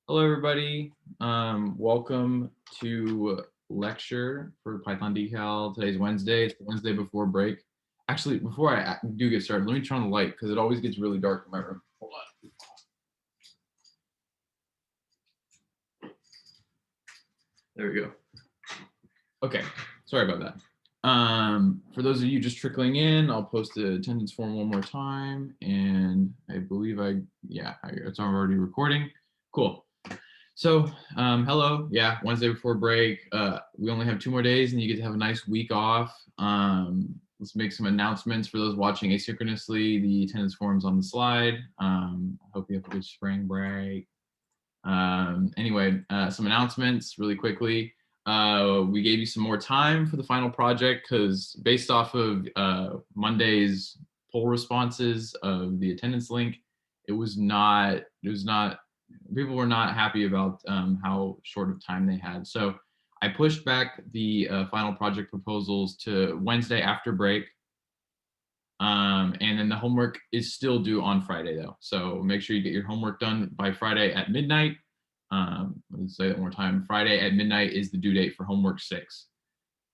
Hello, everybody. Welcome to lecture for Python DeCal. Today's Wednesday. It's the Wednesday before break. Actually, before I do get started, let me turn on the light because it always gets really dark in my room. Hold on. There we go. Okay, sorry about that. For those of you just trickling in, I'll post the attendance form one more time, and I believe it's already recording. Cool. So, hello. Yeah, Wednesday before break. We only have 2 more days, and you get to have a nice week off. Let's make some announcements for those watching asynchronously. The attendance form's on the slide. I hope you have a good spring break. Anyway, some announcements really quickly. We gave you some more time for the final project because based off of Monday's poll responses of the attendance link, people were not happy about how short of time they had. So I pushed back the final project proposals to Wednesday after break. And then the homework is still due on Friday though. So make sure you get your homework done by Friday at midnight. Let's say that one more time. Friday at midnight is the due date for homework 6.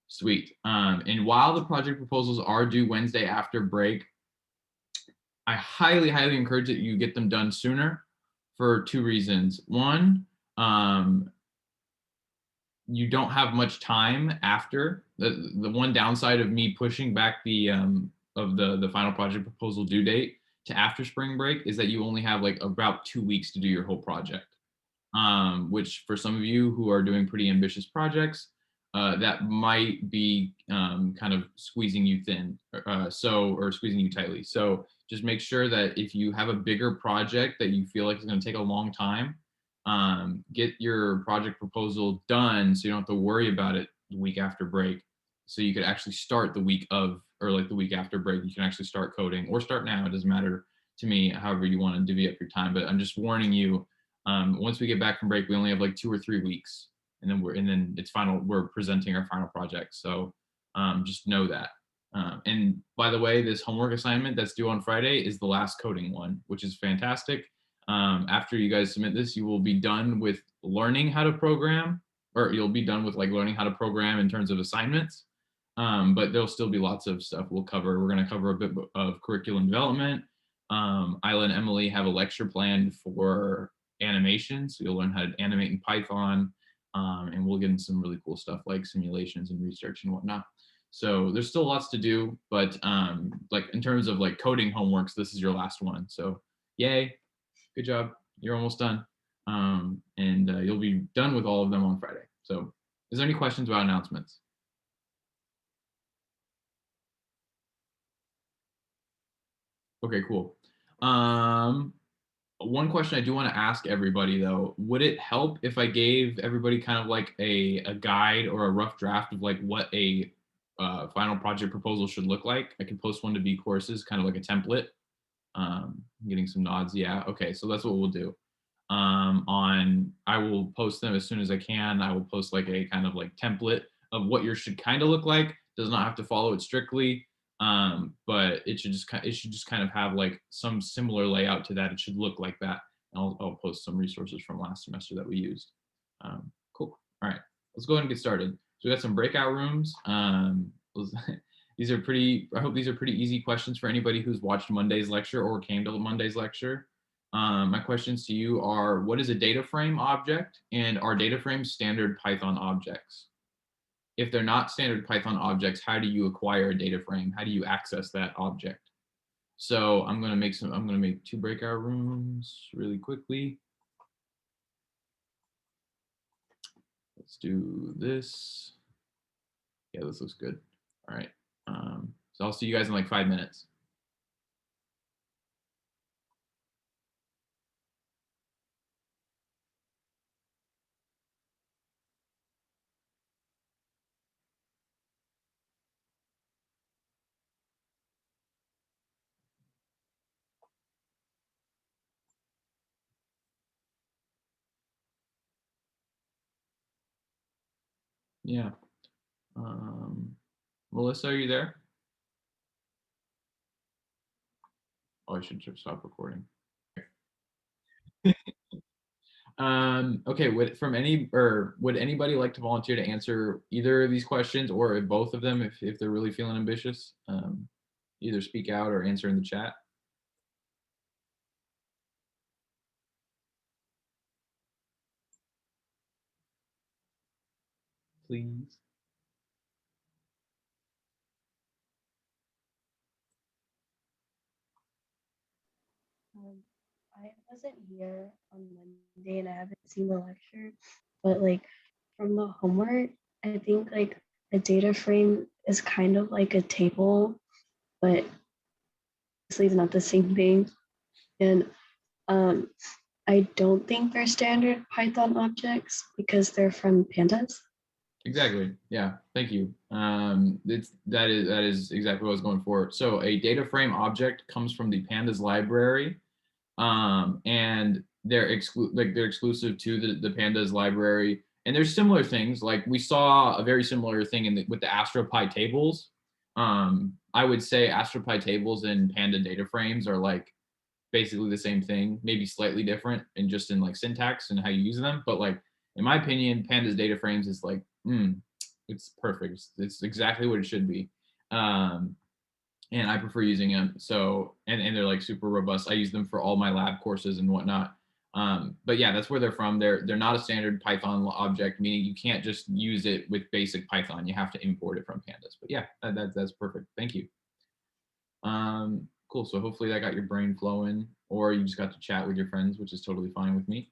Sweet. And while the project proposals are due Wednesday after break, I highly encourage that you get them done sooner for 2 reasons. One, you don't have much time after. The one downside of me pushing back the final project proposal due date to after spring break is that you only have like about 2 weeks to do your whole project. Which for some of you who are doing pretty ambitious projects, that might be kind of squeezing you thin, or squeezing you tightly. So just make sure that if you have a bigger project that you feel like is going to take a long time, get your project proposal done so you don't have to worry about it the week after break. So you could actually start the week of, or like the week after break, you can actually start coding or start now. It doesn't matter to me, however you want to divvy up your time. But I'm just warning you, once we get back from break, we only have like 2 or 3 weeks, and then it's final. We're presenting our final project, so just know that. And by the way, this homework assignment that's due on Friday is the last coding one, which is fantastic. After you guys submit this, you will be done with learning how to program, or you'll be done with like learning how to program in terms of assignments. But there'll still be lots of stuff we'll cover. We're going to cover a bit of curriculum development. Isla and Emily have a lecture planned for animation, so you'll learn how to animate in Python, and we'll get into some really cool stuff like simulations and research and whatnot. So there's still lots to do, but like in terms of like coding homeworks, this is your last one. So yay, good job, you're almost done, and you'll be done with all of them on Friday. So is there any questions about announcements? Okay, cool. One question I do want to ask everybody though, would it help if I gave everybody kind of like a guide or a rough draft of like what a final project proposal should look like? I could post one to B courses, kind of like a template. Getting some nods. Yeah. Okay. So that's what we'll do. I will post them as soon as I can. I will post like a kind of like template of what yours should kind of look like. Does not have to follow it strictly. But it should just kind of have like some similar layout to that. It should look like that. And I'll post some resources from last semester that we used. Cool. All right, let's go ahead and get started. So we got some breakout rooms. These are pretty. I hope these are pretty easy questions for anybody who's watched Monday's lecture or came to Monday's lecture. My questions to you are: what is a data frame object, and are data frames standard Python objects? If they're not standard Python objects, how do you acquire a data frame? How do you access that object? So I'm going to make 2 breakout rooms really quickly. Let's do this. Yeah, this looks good. All right. So I'll see you guys in like 5 minutes. Yeah. Melissa, are you there? Oh, I should stop recording. Okay, would anybody like to volunteer to answer either of these questions or both of them if they're really feeling ambitious? Either speak out or answer in the chat, please. Um, I wasn't here on Monday and I haven't seen the lecture, but like from the homework, I think like a data frame is kind of like a table, but obviously it's not the same thing. And um, I don't think they're standard Python objects because they're from pandas. Exactly. Yeah. Thank you. That is exactly what I was going for. So a data frame object comes from the pandas library, and they're exclusive to the pandas library. And there's similar things like we saw a very similar thing with the AstroPy tables. I would say AstroPy tables and panda data frames are like basically the same thing, maybe slightly different and just in like syntax and how you use them. But like in my opinion, pandas data frames is like, it's perfect. It's exactly what it should be. Um, and I prefer using them. So and they're like super robust. I use them for all my lab courses and whatnot. But yeah, that's where they're from. They're not a standard Python object, meaning you can't just use it with basic Python. You have to import it from pandas. But yeah, that's perfect. Thank you. Cool. So hopefully that got your brain flowing, or you just got to chat with your friends, which is totally fine with me.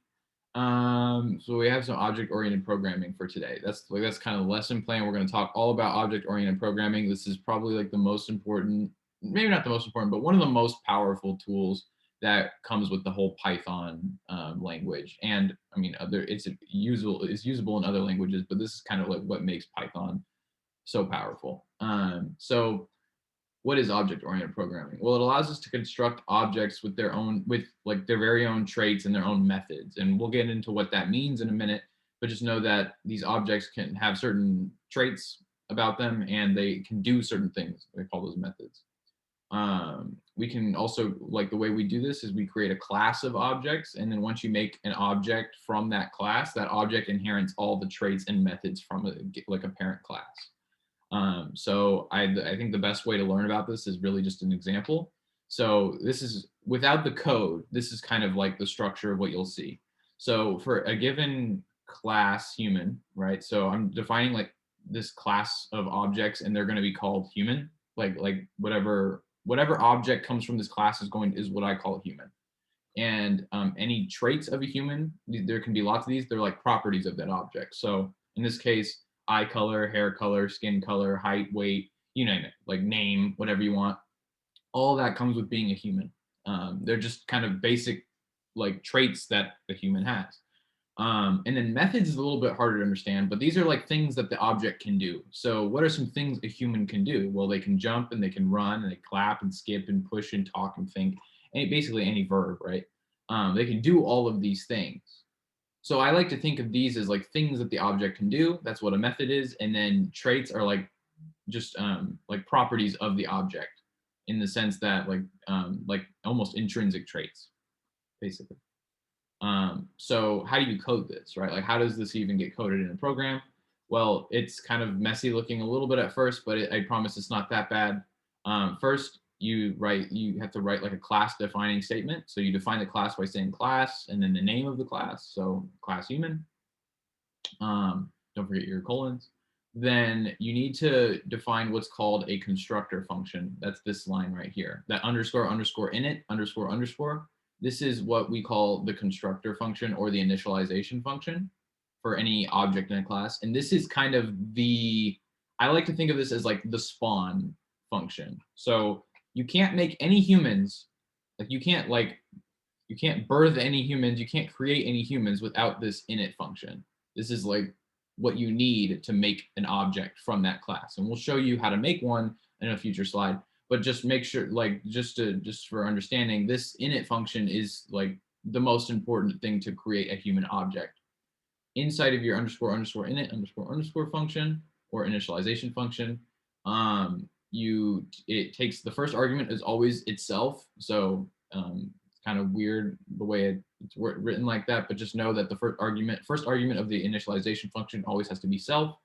So we have some object-oriented programming for today. That's kind of the lesson plan. We're going to talk all about object-oriented programming. This is probably like the most important, maybe not the most important, but one of the most powerful tools that comes with the whole Python language. And I mean, it's usable in other languages, but this is kind of like what makes Python so powerful. So what is object-oriented programming? Well, it allows us to construct objects with like their very own traits and their own methods. And we'll get into what that means in a minute, but just know that these objects can have certain traits about them and they can do certain things. We call those methods. We can also, like the way we do this is we create a class of objects. And then once you make an object from that class, that object inherits all the traits and methods from like a parent class. So I think the best way to learn about this is really just an example. So this is without the code, this is kind of like the structure of what you'll see. So for a given class human, right? So I'm defining like this class of objects and they're going to be called human, like whatever object comes from this class is what I call human. And any traits of a human, there can be lots of these. They're like properties of that object. So in this case, eye color, hair color, skin color, height, weight, you name it, like name, whatever you want. All that comes with being a human. They're just kind of basic like traits that the human has. And then methods is a little bit harder to understand, but these are like things that the object can do. So what are some things a human can do? Well, they can jump and they can run and they clap and skip and push and talk and think, and basically any verb, right? They can do all of these things. So I like to think of these as like things that the object can do. That's what a method is. And then traits are like just like properties of the object in the sense that like almost intrinsic traits, basically. So how do you code this, right? Like how does this even get coded in a program? Well, it's kind of messy looking a little bit at first, but I promise it's not that bad. First, you have to write like a class defining statement. So you define the class by saying class and then the name of the class. So class human. Don't forget your colons. Then you need to define what's called a constructor function. That's this line right here. That underscore underscore init underscore underscore. This is what we call the constructor function or the initialization function for any object in a class. And this is kind of I like to think of this as like the spawn function. So you can't make any humans, like you can't birth any humans, you can't create any humans without this init function. This is like what you need to make an object from that class. And we'll show you how to make one in a future slide, but just make sure, like, just for understanding, this init function is like the most important thing to create a human object. Inside of your underscore underscore init underscore underscore function or initialization function, it takes the first argument is always itself. So it's kind of weird the way It's written like that, but just know that the first argument of the initialization function always has to be self.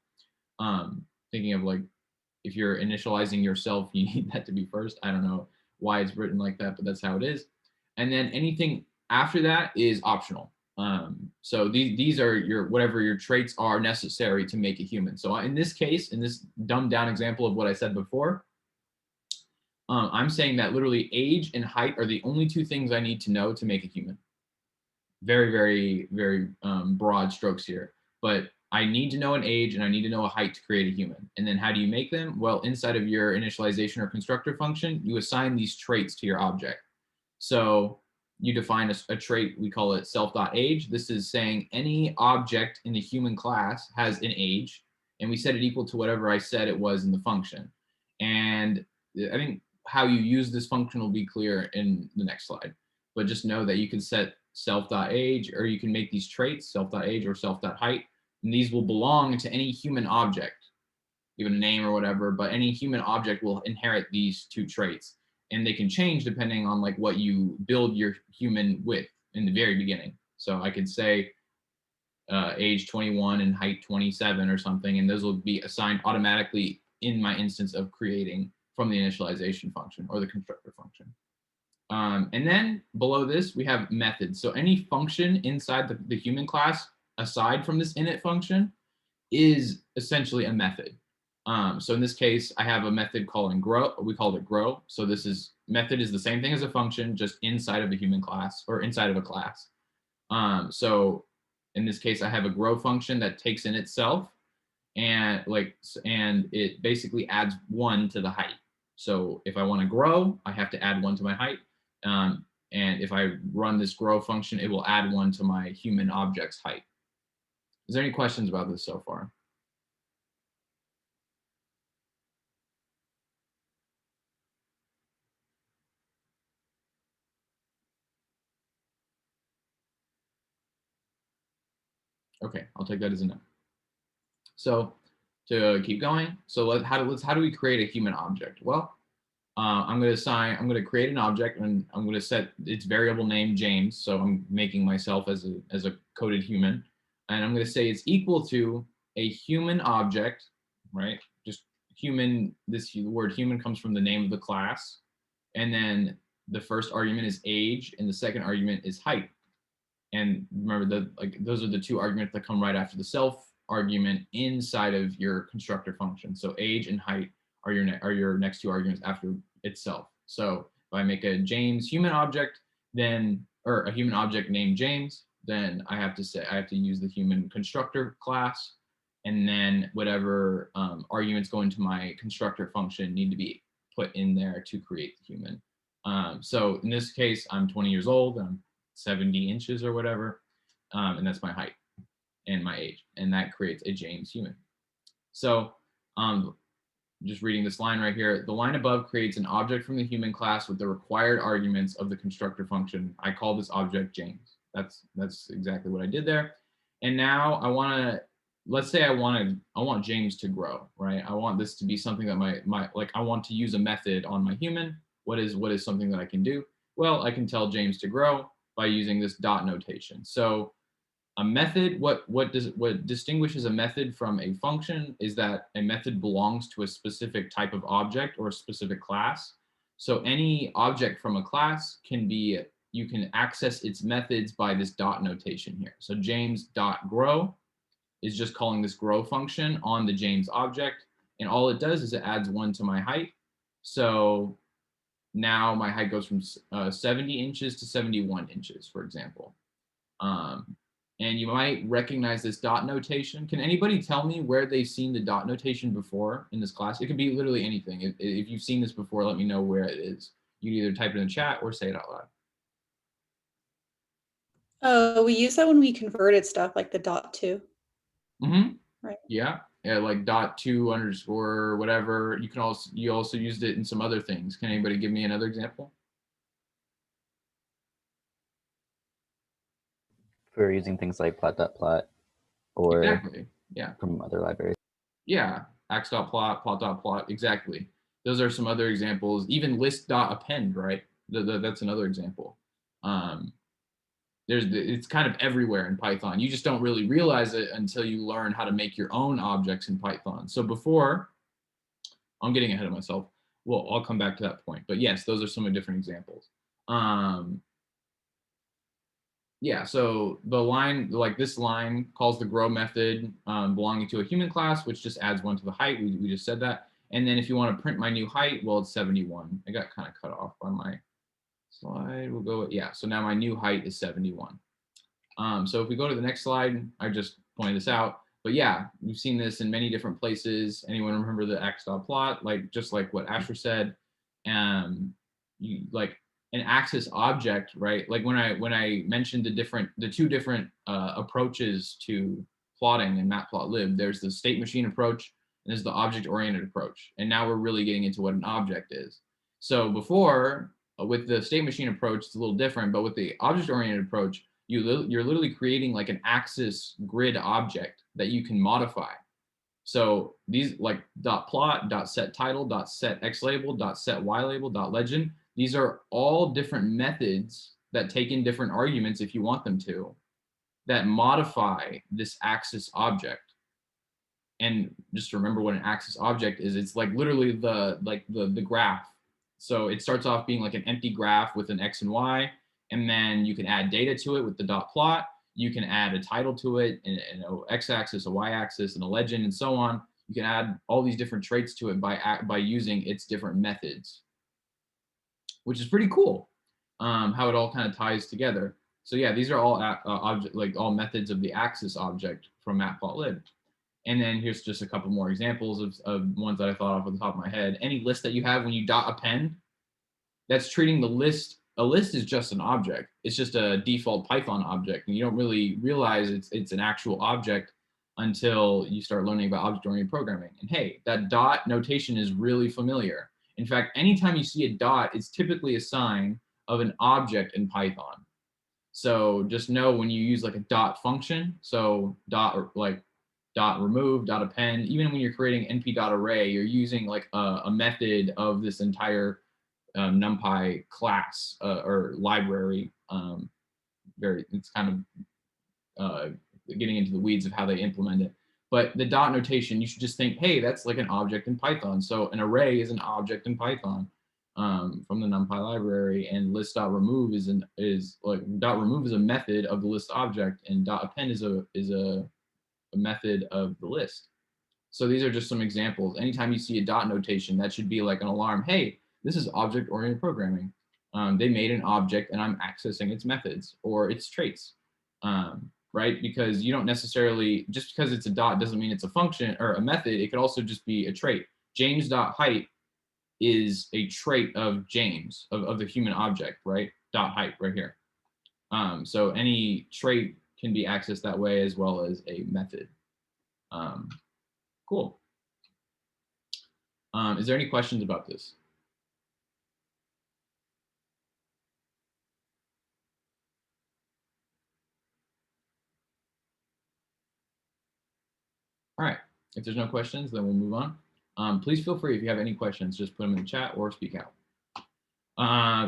Thinking of like, if you're initializing yourself, you need that to be first. I don't know why it's written like that, but that's how it is. And then anything after that is optional. So these are your whatever your traits are necessary to make a human. So in this case, in this dumbed down example of what I said before, I'm saying that literally age and height are the only two things I need to know to make a human. Very, very, very broad strokes here. But I need to know an age and I need to know a height to create a human. And then how do you make them? Well, inside of your initialization or constructor function, you assign these traits to your object. So you define a trait, we call it self.age. This is saying any object in the human class has an age, and we set it equal to whatever I said it was in the function. And I think how you use this function will be clear in the next slide. But just know that you can set self.age, or you can make these traits self.age or self.height, and these will belong to any human object, even a name or whatever, but any human object will inherit these two traits, and they can change depending on like what you build your human with in the very beginning. So I could say age 21 and height 27 or something, and those will be assigned automatically in my instance of creating from the initialization function or the constructor function. And then below this, we have methods. So any function inside the human class, aside from this init function, is essentially a method. So in this case, I have a method called grow. We called it grow. So this is method is the same thing as a function, just inside of a human class or inside of a class. So in this case, I have a grow function that takes in itself and it basically adds 1 to the height. So if I want to grow, I have to add 1 to my height. And if I run this grow function, it will add 1 to my human object's height. Is there any questions about this so far? Okay, I'll take that as a no. So to keep going, so how do we create a human object? Well, I'm going to create an object, and I'm going to set its variable name James. So I'm making myself as a coded human, and I'm going to say it's equal to a human object, right? Just human. This word human comes from the name of the class, and then the first argument is age, and the second argument is height. And remember that those are the two arguments that come right after the self argument inside of your constructor function. So age and height are your next two arguments after itself. So if I make a James human object, or a human object named James, then I have to use the human constructor class, and then whatever arguments go into my constructor function need to be put in there to create the human. So in this case, I'm 20 years old, I'm 70 inches or whatever, and that's my height and my age, and that creates a James human. So just reading this line right here, the line above creates an object from the human class with the required arguments of the constructor function. I call this object James. That's exactly what I did there. And now let's say I want James to grow, right? I want this to be something that I want to use a method on my human. What is something that I can do? Well, I can tell James to grow by using this dot notation. So a method, what distinguishes a method from a function is that a method belongs to a specific type of object or a specific class. So any object from a class you can access its methods by this dot notation here. So James dot grow is just calling this grow function on the James object, and all it does is it adds 1 to my height. So now my height goes from 70 inches to 71 inches, for example. And you might recognize this dot notation. Can anybody tell me where they've seen the dot notation before in this class? It could be literally anything. If you've seen this before, let me know where it is. You can either type it in the chat or say it out loud. Oh, we use that when we converted stuff like the .2. Mm-hmm. Right. Yeah, like .2 underscore whatever. You also used it in some other things. Can anybody give me another example? For using things like plot.plot or exactly. Yeah. From other libraries. Yeah, ax.plot, plot.plot, exactly. Those are some other examples. Even list.append, right? That's another example. it's kind of everywhere in Python. You just don't really realize it until you learn how to make your own objects in Python. So before, I'm getting ahead of myself. Well, I'll come back to that point. But yes, those are some of the different examples. Yeah, so the line, like this line calls the grow method belonging to a human class, which just adds 1 to the height. We just said that. And then if you want to print my new height, well, it's 71. I got kind of cut off by my slide. We'll go, yeah, so now my new height is 71. So if we go to the next slide, I just pointed this out. But yeah, we've seen this in many different places. Anyone remember the x.plot? Like, just like what Asher said, you like an axis object, right? Like when I mentioned the two different approaches to plotting in matplotlib, there's the state machine approach and there's the object-oriented approach. And now we're really getting into what an object is. So before, with the state machine approach, it's a little different, but with the object-oriented approach, you're literally creating like an axis grid object that you can modify. So these like .plot, .setTitle, .setXlabel, .setYlabel, .legend, these are all different methods that take in different arguments if you want them to, that modify this axis object. And just remember what an axis object is. It's like literally the graph. So it starts off being like an empty graph with an X and Y, and then you can add data to it with the .plot. You can add a title to it, and an x-axis, a y-axis, and a legend, and so on. You can add all these different traits to it by using its different methods, which is pretty cool. How it all kind of ties together. So yeah, these are all all methods of the axis object from matplotlib. And then here's just a couple more examples of ones that I thought off the top of my head. Any list that you have, when you append, that's treating the list. A list is just an object. It's just a default Python object, and you don't really realize it's an actual object until you start learning about object-oriented programming. And hey, that dot notation is really familiar. In fact, anytime you see a dot, it's typically a sign of an object in Python. So just know when you use like a dot function, so dot remove, dot append, even when you're creating np.array, you're using like a method of this entire NumPy class or library. It's kind of getting into the weeds of how they implement it. But the dot notation, you should just think, hey, that's like an object in Python. So an array is an object in Python from the NumPy library, and list.remove is a method of the list object, and .append is a method of the list. So these are just some examples. Anytime you see a dot notation, that should be like an alarm. Hey, this is object-oriented programming. They made an object and I'm accessing its methods or its traits, right? Because you don't necessarily, just because it's a dot doesn't mean it's a function or a method. It could also just be a trait. James.height is a trait of James, of the human object, right? .height right here. So any trait can be accessed that way as well as a method. Cool. Is there any questions about this? All right, if there's no questions, then we'll move on. Please feel free if you have any questions, just put them in the chat or speak out.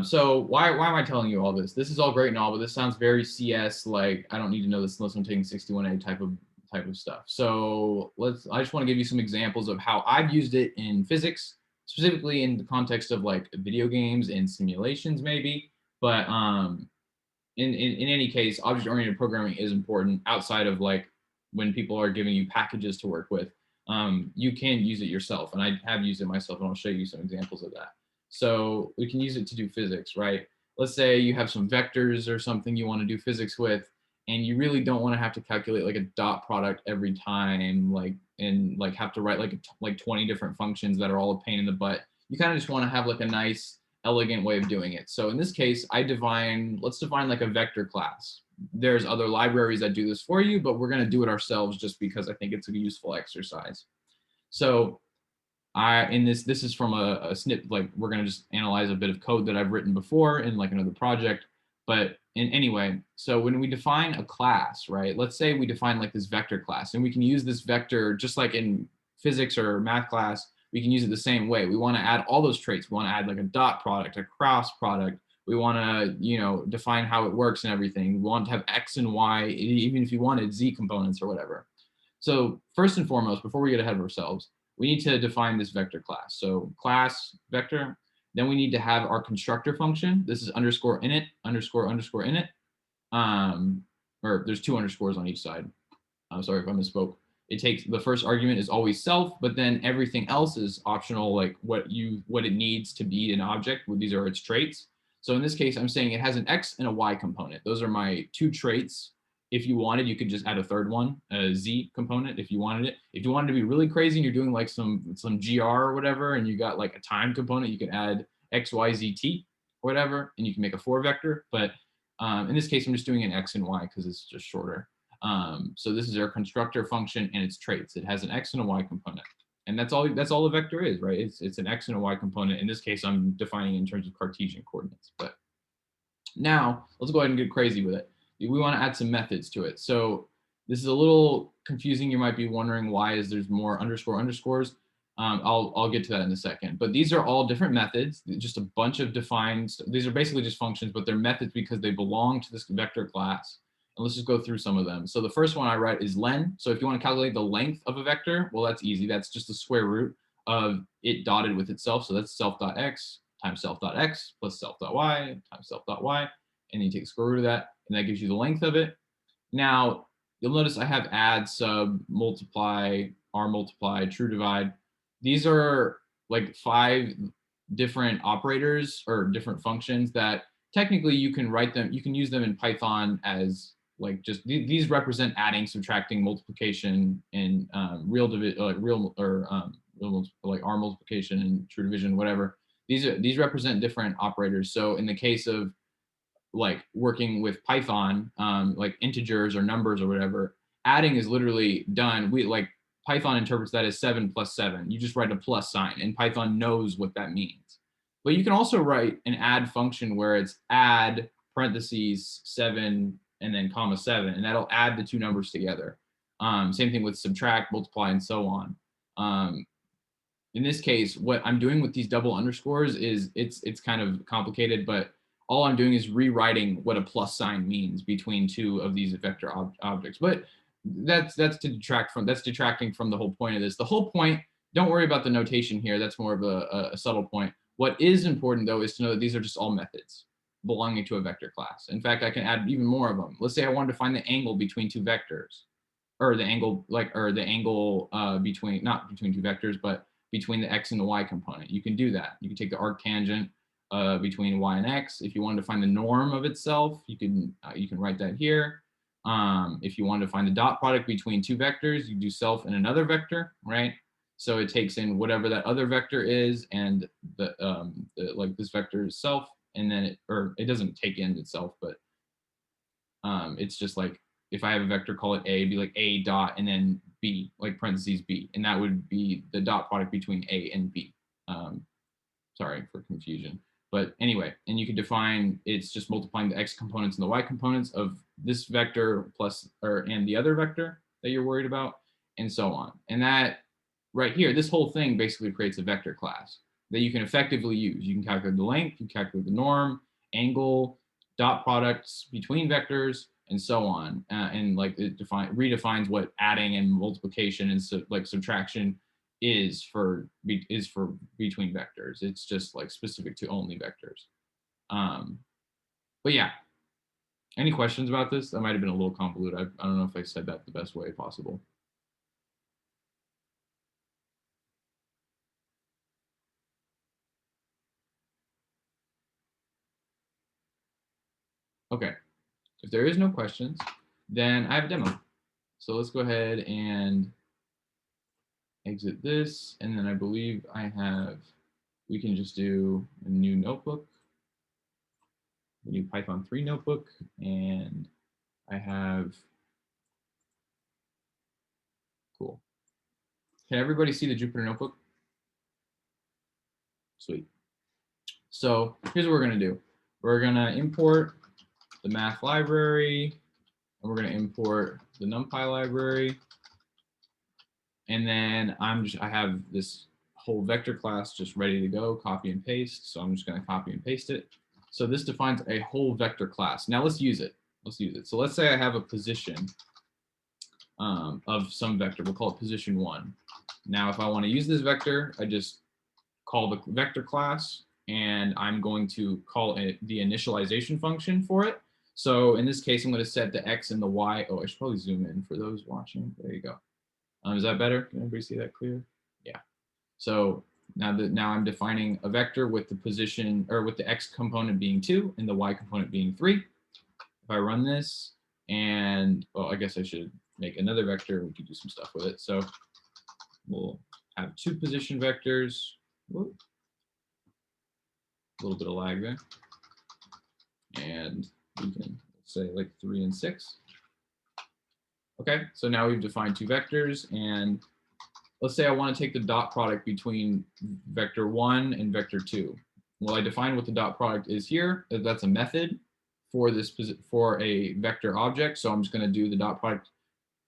So why am I telling you all this? This is all great and all, but this sounds very CS, like I don't need to know this unless I'm taking 61A type of stuff. So I just want to give you some examples of how I've used it in physics, specifically in the context of like video games and simulations maybe. But in any case, object-oriented programming is important outside of like when people are giving you packages to work with. You can use it yourself, and I have used it myself, and I'll show you some examples of that. So we can use it to do physics, right? Let's say you have some vectors or something you want to do physics with, and you really don't want to have to calculate like a dot product every time, and have to write like 20 different functions that are all a pain in the butt. You kind of just want to have like a nice, elegant way of doing it. So in this case, let's define like a vector class. There's other libraries that do this for you, but we're going to do it ourselves just because I think it's a useful exercise. So this is from a snip, like we're going to just analyze a bit of code that I've written before in like another project. But anyway, so when we define a class, right, let's say we define like this vector class, and we can use this vector just like in physics or math class. We can use it the same way. We want to add all those traits. We want to add like a dot product, a cross product. We want to, you know, define how it works and everything. We want to have X and Y, even if you wanted Z components or whatever. So first and foremost, before we get ahead of ourselves, we need to define this vector class. So class vector, then we need to have our constructor function. This is underscore init, underscore underscore init. Or there's 2 underscores on each side. I'm sorry if I misspoke. It takes, the first argument is always self, but then everything else is optional, like what it needs to be an object. These are its traits. So in this case, I'm saying it has an X and a Y component. Those are my 2 traits. If you wanted, you could just add a third one, a Z component, if you wanted it. If you wanted to be really crazy and you're doing like some GR or whatever, and you got like a time component, you can add X, Y, Z, T, whatever, and you can make a 4 vector. But in this case, I'm just doing an X and Y because it's just shorter. So this is our constructor function and its traits. It has an X and a Y component. And that's all the vector is, right? It's an X and a Y component. In this case, I'm defining in terms of Cartesian coordinates. But now let's go ahead and get crazy with it. We want to add some methods to it. So this is a little confusing. You might be wondering why there's more underscores. I'll get to that in a second. But these are all different methods, just a bunch of defined. These are basically just functions, but they're methods because they belong to this vector class. And let's just go through some of them. So the first one I write is len. So if you want to calculate the length of a vector, well, that's easy. That's just the square root of it dotted with itself. So that's self.x times self.x plus self.y times self.y. And then you take the square root of that, and that gives you the length of it. Now, you'll notice I have add, sub, multiply, r multiply, true divide. These are like 5 different operators or different functions that technically you can write them, you can use them in Python as like just these represent adding, subtracting, multiplication, and real division, like like r multiplication and true division, whatever. These represent different operators. So in the case of like working with Python, like integers or numbers or whatever, adding is literally done. Python interprets that as 7 plus 7. You just write a plus sign, and Python knows what that means. But you can also write an add function where it's add parentheses 7 and then comma 7, and that'll add the 2 numbers together. Same thing with subtract, multiply, and so on. In this case, what I'm doing with these double underscores is it's kind of complicated, but all I'm doing is rewriting what a plus sign means between 2 of these vector objects. But that's detracting from the whole point of this. The whole point, don't worry about the notation here. That's more of a subtle point. What is important though is to know that these are just all methods belonging to a vector class. In fact, I can add even more of them. Let's say I wanted to find the angle between 2 vectors, or the angle between, not between 2 vectors, but between the x and the y component. You can do that. You can take the arctangent between y and x. If you wanted to find the norm of itself, you can write that here. If you want to find the dot product between 2 vectors, you do self and another vector, right? So it takes in whatever that other vector is, and like this vector is self, and then it doesn't take in itself, but it's just like if I have a vector, call it a, be like a dot and then b, like parentheses b, and that would be the dot product between a and b. Sorry for confusion. But anyway, and you can define, it's just multiplying the x components and the y components of this vector plus, and the other vector that you're worried about, and so on. And that right here, this whole thing basically creates a vector class that you can effectively use. You can calculate the length, you can calculate the norm, angle, dot products between vectors, and so on. And like it redefines what adding and multiplication and subtraction is for between vectors. It's just like specific to only vectors. But yeah, any questions about this? That might have been a little convoluted. I don't know if I said that the best way possible. Okay, if there is no questions, then I have a demo. So let's go ahead and exit this, and then I believe we can just do a new notebook, a new Python 3 notebook, and I have, cool. Can everybody see the Jupyter notebook? Sweet. So here's what we're gonna do. We're gonna import the math library, and we're gonna import the NumPy library. And then I have this whole vector class just ready to go, copy and paste. So I'm just gonna copy and paste it. So this defines a whole vector class. Now let's use it. Let's use it. So let's say I have a position of some vector. We'll call it position 1. Now, if I want to use this vector, I just call the vector class, and I'm going to call it the initialization function for it. So in this case, I'm going to set the x and the y. Oh, I should probably zoom in for those watching. There you go. Is that better? Can everybody see that clear? Yeah. So now I'm defining a vector with the position, or with the x component being 2 and the y component being 3. If I run this, and well, I guess I should make another vector. We could do some stuff with it. So we'll have 2 position vectors. Whoop. A little bit of lag there. And we can say like 3 and 6. Okay, so now we've defined 2 vectors, and let's say I want to take the dot product between vector 1 and vector 2. Well, I define what the dot product is here. That's a method for for a vector object. So I'm just going to do the dot product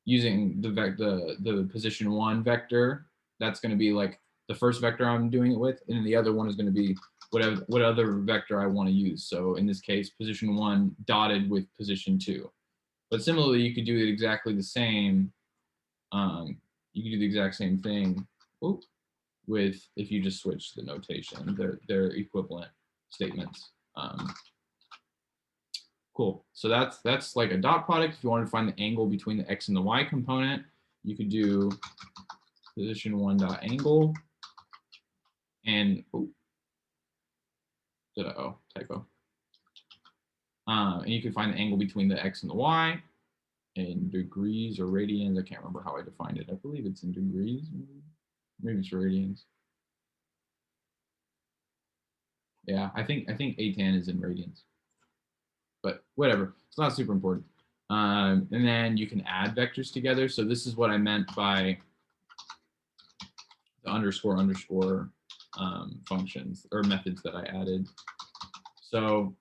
using the position 1 vector. That's going to be like the first vector I'm doing it with, and the other one is going to be what other vector I want to use. So in this case, position 1 dotted with position 2. But similarly, you could do it exactly the same. You can do the exact same thing with, if you just switch the notation, they're equivalent statements. Cool. So that's like a dot product. If you want to find the angle between the x and the y component, you could do position 1 dot angle, and typo. And you can find the angle between the x and the y in degrees or radians. I can't remember how I defined it. I believe it's in degrees. Maybe it's radians. Yeah, I think A tan is in radians. But whatever, it's not super important. And then you can add vectors together. So this is what I meant by the underscore functions or methods that I added. So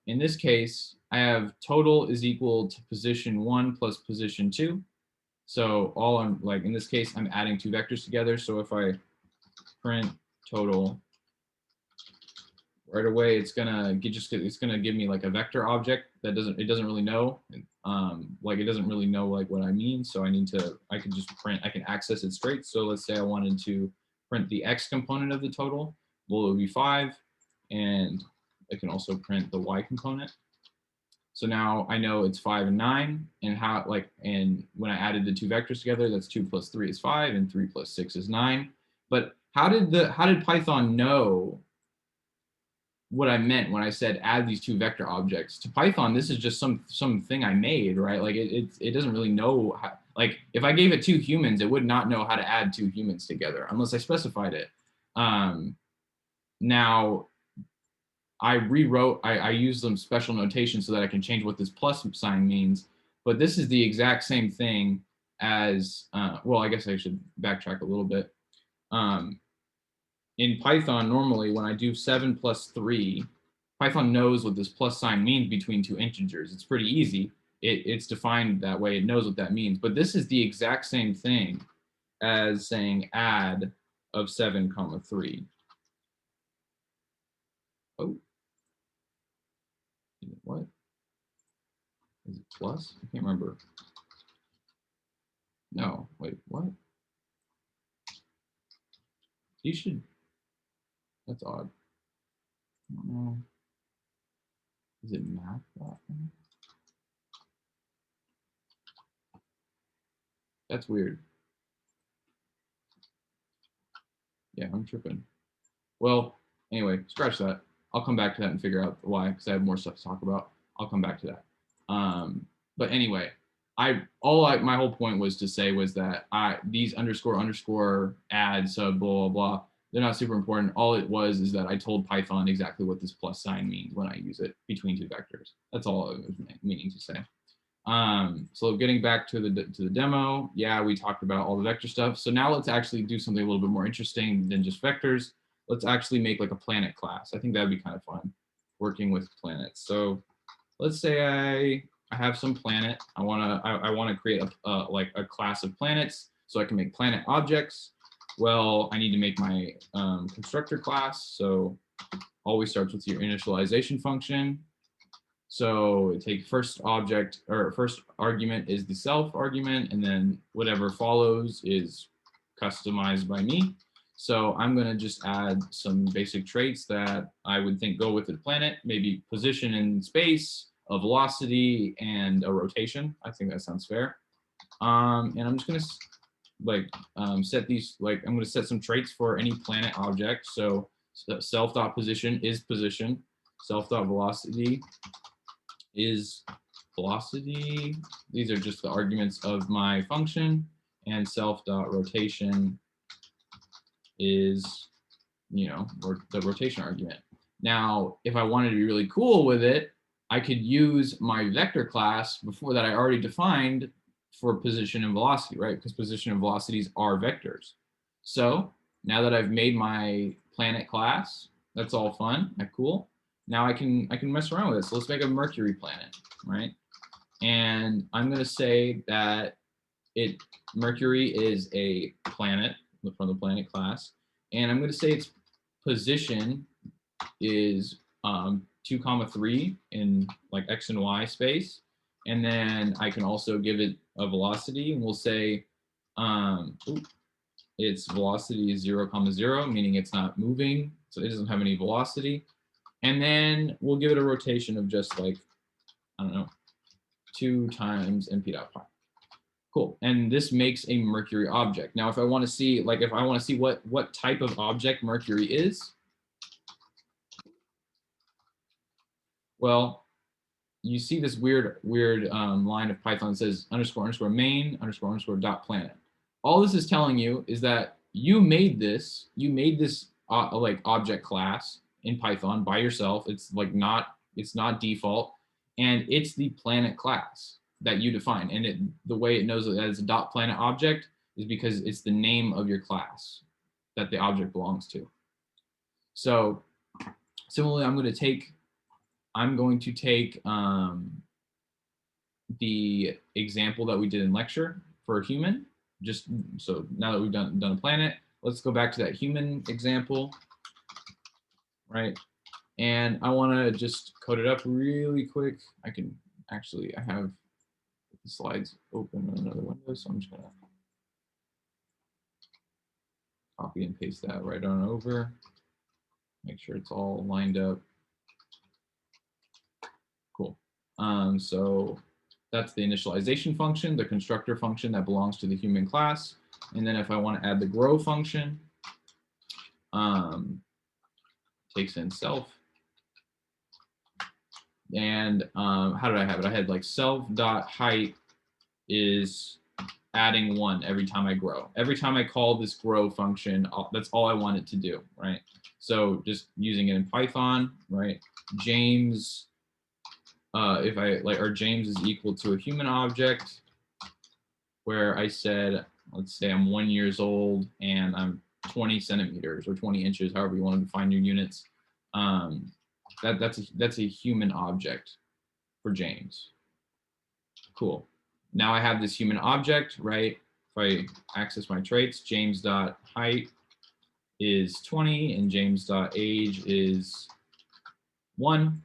in this case, I have total is equal to position 1 plus position 2. So all I'm like, in this case, I'm adding 2 vectors together. So if I print total, right away, it's gonna give me like a vector object that doesn't really know, like it doesn't really know like what I mean. So I can access it straight. So let's say I wanted to print the x component of the total. Well, it would be 5, and I can also print the y component. So now I know it's 5 and 9, and when I added the 2 vectors together, that's 2 plus 3 is 5, and 3 plus 6 is 9. But how did Python know what I meant when I said add these 2 vector objects? To Python, this is just something I made, right? Like it doesn't really know how, like if I gave it 2 humans, it would not know how to add 2 humans together unless I specified it. Now I used some special notation so that I can change what this plus sign means, but this is the exact same thing as, well, I guess I should backtrack a little bit. In Python, normally when I do 7 plus 3, Python knows what this plus sign means between 2 integers. It's pretty easy. It's defined that way. It knows what that means. But this is the exact same thing as saying add of 7 comma 3. Oh. What? Is it plus? I can't remember. No, wait, what? You should, that's odd. I don't know. Is it math? That's weird. Yeah, I'm tripping. Well, anyway, scratch that. I'll come back to that and figure out why, because I have more stuff to talk about. I'll come back to that. But anyway, my whole point was to say was that these underscore add sub blah blah, they're not super important. All it was is that I told Python exactly what this plus sign means when I use it between 2 vectors. That's all it was meaning to say. So getting back to the demo, yeah, we talked about all the vector stuff. So now let's actually do something a little bit more interesting than just vectors. Let's actually make like a planet class. I think that'd be kind of fun, working with planets. So let's say I have some planet. I wanna create like a class of planets so I can make planet objects. Well, I need to make my constructor class. So always starts with your initialization function. So take first object or first argument is the self argument, and then whatever follows is customized by me. So I'm going to just add some basic traits that I would think go with the planet, maybe position in space, a velocity, and a rotation. I think that sounds fair. And I'm just going to set these, I'm going to set some traits for any planet object. So self.position is position, self.velocity is velocity. These are just the arguments of my function, and self.rotation is, or the rotation argument. Now, if I wanted to be really cool with it, I could use my vector class before that I already defined for position and velocity, right? Because position and velocities are vectors. So now that I've made my planet class, that's all fun and cool. Now I can mess around with it. So let's make a Mercury planet, right? And I'm going to say that Mercury is a planet from the planet class, and I'm going to say its position is 2,3 in like X and Y space, and then I can also give it a velocity, and we'll say its velocity is 0,0, meaning it's not moving, so it doesn't have any velocity. And then we'll give it a rotation of just like, I don't know, 2 times np.pi. Cool. And this makes a Mercury object. Now, if I want to see, what type of object Mercury is, well, you see this weird line of Python that says __main __ dot planet. All this is telling you is that you made this object class in Python by yourself. It's not default, and it's the planet class that you define. And the way it knows that it's a dot planet object is because it's the name of your class that the object belongs to. So similarly, I'm going to take the example that we did in lecture for a human. Just so now that we've done a planet, let's go back to that human example, right? And I want to just code it up really quick. I have the slides open in another window, so I'm just gonna copy and paste that right on over. Make sure it's all lined up. Cool. So that's the initialization function, the constructor function that belongs to the human class. And then if I want to add the grow function, takes in self. And how did I have it? I had like self.height is adding 1 every time I grow. Every time I call this grow function, that's all I want it to do, right? So just using it in Python, right? James, James is equal to a human object where I said, let's say I'm 1 year old and I'm 20 centimeters or 20 inches, however you want to define your units. That's a human object for James. Cool. Now I have this human object, right? If I access my traits, James.height is 20 and James.age is 1.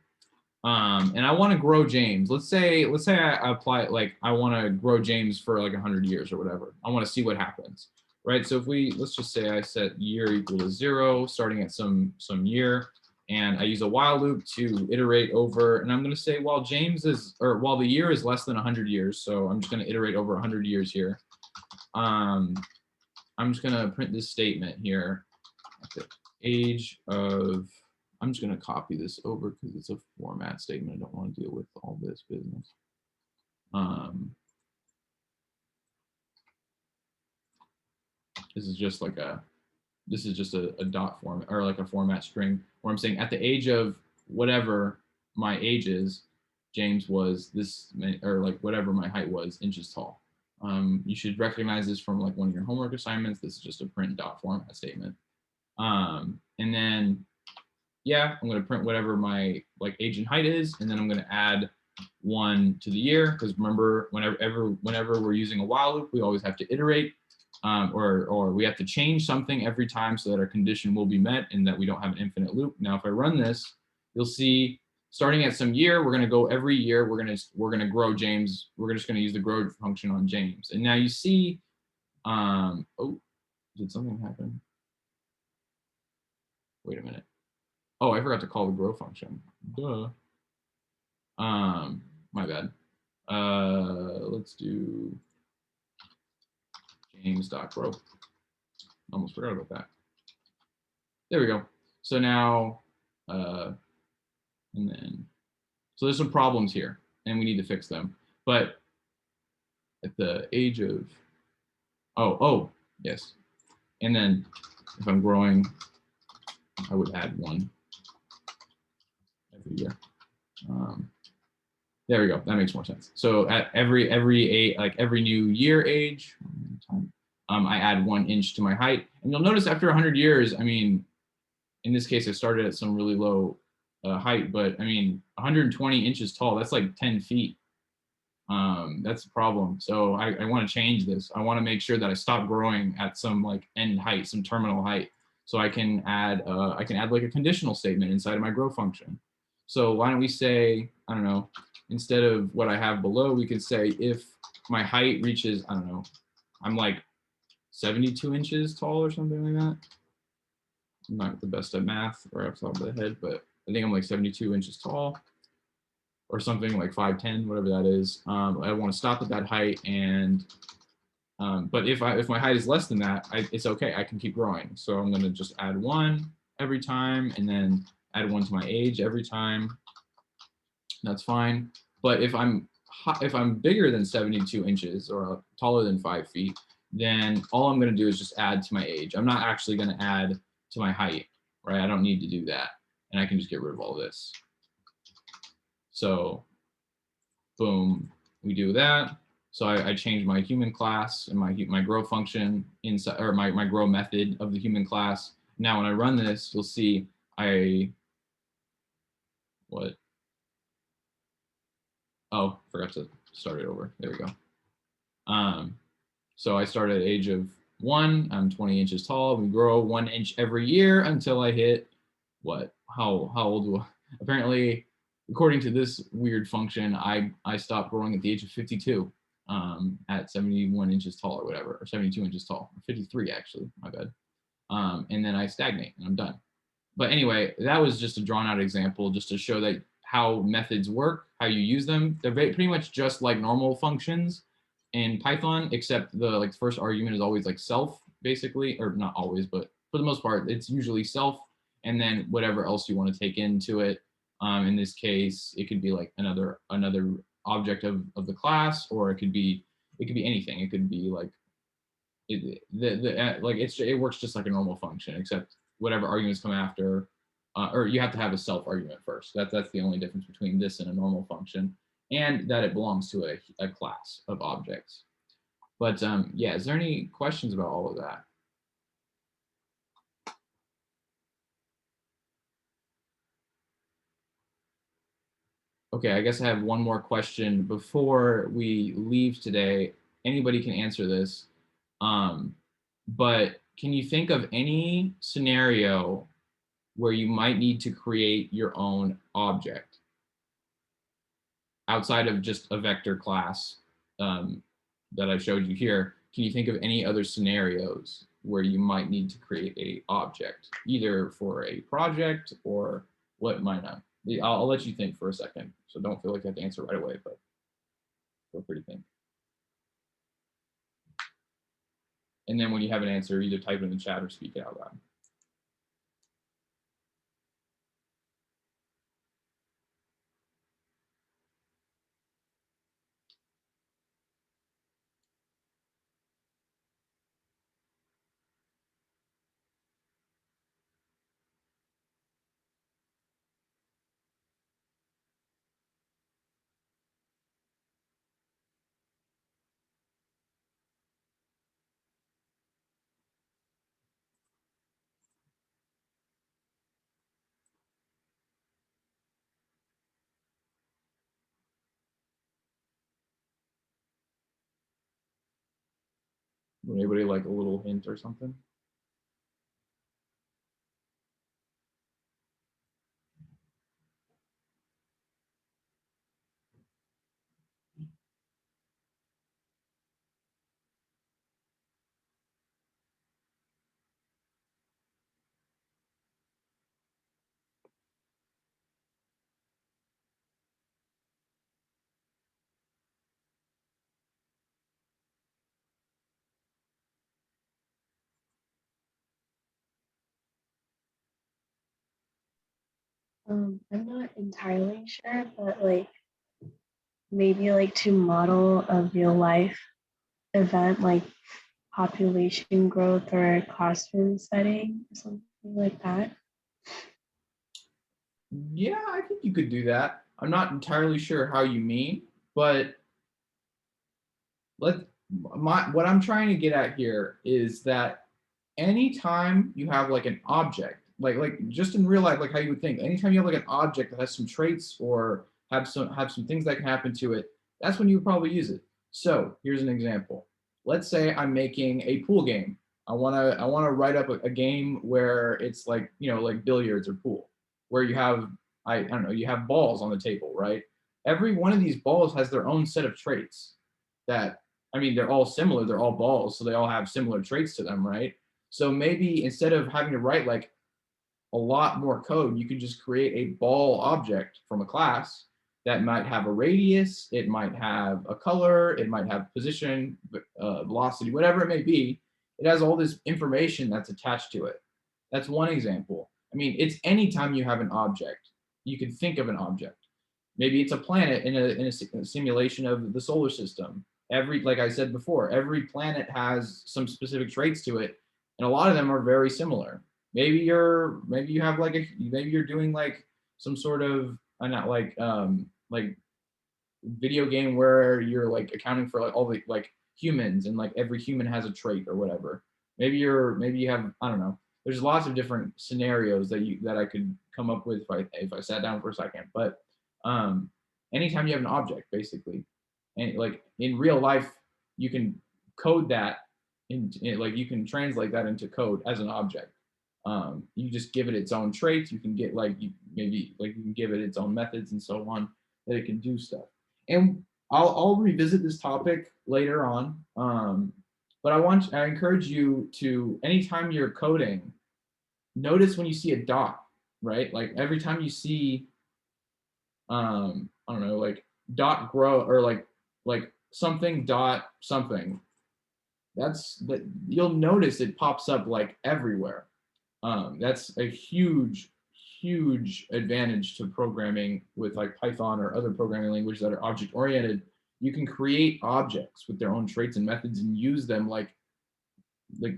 And I want to grow James. Let's say I apply it, I want to grow James for 100 years or whatever. I want to see what happens, right? So let's just say I set year equal to 0, starting at some year, and I use a while loop to iterate over, and I'm going to say while the year is less than 100 years, so I'm just going to iterate over 100 years here. I'm just going to print this statement here at the age of, I'm just going to copy this over because it's a format statement. I don't want to deal with all this business. This is just a dot form, or a format string where I'm saying at the age of whatever my age is, James was this, or whatever my height was, inches tall. You should recognize this from one of your homework assignments. This is just a print dot format statement. And then, yeah, I'm going to print whatever my age and height is, and then I'm going to add 1 to the year, because remember, whenever we're using a while loop, we always have to iterate. or we have to change something every time so that our condition will be met and that we don't have an infinite loop. Now, if I run this, you'll see starting at some year, we're going to go every year. We're going to grow James. We're just going to use the grow function on James. And now you see, oh, did something happen? Wait a minute. Oh, I forgot to call the grow function. Duh. My bad. Let's do James.grow. Almost forgot about that. There we go. So now, and then, so there's some problems here, and we need to fix them. But at the age of, oh, yes. And then if I'm growing, I would add 1 every year. There we go. That makes more sense. So at every new year age, I add 1 inch to my height. And you'll notice after 100 years, I mean, in this case, I started at some really low height, but I mean, 120 inches tall, that's like 10 feet. That's a problem. So I want to change this. I want to make sure that I stop growing at some like end height, some terminal height. So I can add like a conditional statement inside of my grow function. So why don't we say, I don't know, instead of what I have below, we could say if my height reaches, I don't know, I'm like 72 inches tall or something like that. I'm not the best at math or off the top of the head, but I think I'm like 72 inches tall or something like 5'10", whatever that is. I want to stop at that height, and but if my height is less than that, it's okay. I can keep growing. So I'm going to just add 1 every time, and then add 1 to my age every time. That's fine. But if I'm bigger than 72 inches or taller than 5 feet, then all I'm going to do is just add to my age. I'm not actually going to add to my height, right? I don't need to do that, and I can just get rid of all this. So boom, we do that. So I change my human class and my grow function inside, or my grow method of the human class. Now when I run this, you'll see oh, forgot to start it over. There we go. So I start at age of 1. I'm 20 inches tall. We grow 1 inch every year until I hit what? How old do I? Apparently, according to this weird function, I stopped growing at the age of 52, at 71 inches tall or whatever, or 72 inches tall, or 53 actually, my bad. And then I stagnate and I'm done. But anyway, that was just a drawn out example just to show that how methods work, how you use them. They're pretty much just like normal functions in Python, except the first argument is always like self, basically, or not always, but for the most part, it's usually self, and then whatever else you want to take into it. In this case, it could be like another object of the class, or it could be anything. It could be like it works just like a normal function, except whatever arguments come after, or you have to have a self argument first. That's the only difference between this and a normal function, and that it belongs to a class of objects. But yeah, is there any questions about all of that? Okay, I guess I have one more question before we leave today. Anybody can answer this, but can you think of any scenario where you might need to create your own object outside of just a vector class that I showed you here? Can you think of any other scenarios where you might need to create a object, either for a project or what might not? I'll let you think for a second, so don't feel like you have to answer right away, but feel free to think. And then when you have an answer, either type it in the chat or speak it out loud. Would anybody like a little hint or something? I'm not entirely sure, but like maybe like to model a real life event like population growth or a classroom setting or something like that. Yeah, I think you could do that. I'm not entirely sure how you mean, but what I'm trying to get at here is that anytime you have like an object, like just in real life, like how you would think, anytime you have like an object that has some traits or have some things that can happen to it, that's when you would probably use it. So here's an example. Let's say I'm making a pool game. I wanna write up a game where it's like, you know, like billiards or pool, where you have I don't know, you have balls on the table, right? Every one of these balls has their own set of traits that, I mean, they're all similar, they're all balls, so they all have similar traits to them, right? So maybe instead of having to write like a lot more code, you can just create a ball object from a class that might have a radius, it might have a color, it might have position, velocity, whatever it may be. It has all this information that's attached to it. That's one example. I mean, it's anytime you have an object, you can think of an object. Maybe it's a planet in a simulation of the solar system. Like I said before, every planet has some specific traits to it, and a lot of them are very similar. Maybe you have like maybe you're doing like some sort of not like video game where you're like accounting for like all the like humans, and like every human has a trait or whatever. Maybe you have, I don't know. There's lots of different scenarios that I could come up with if I sat down for a second. But anytime you have an object, basically, and like in real life, you can code that like you can translate that into code as an object. You just give it its own traits. You can get like maybe like you can give it its own methods and so on that it can do stuff. And I'll revisit this topic later on. But I encourage you to, anytime you're coding, notice when you see a dot, right? Like every time you see I don't know, like dot grow or like something dot something, that you'll notice it pops up like everywhere. That's a huge advantage to programming with like Python or other programming languages that are object oriented. You can create objects with their own traits and methods and use them like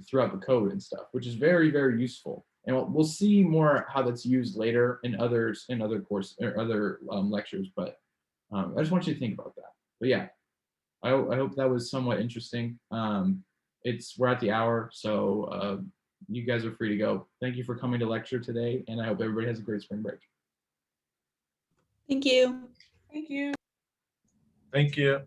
throughout the code and stuff, which is very useful. And we'll see more how that's used later in other course or other lectures. But I just want you to think about that. But yeah, I hope that was somewhat interesting. We're at the hour, so you guys are free to go. Thank you for coming to lecture today, and I hope everybody has a great spring break. Thank you. Thank you. Thank you.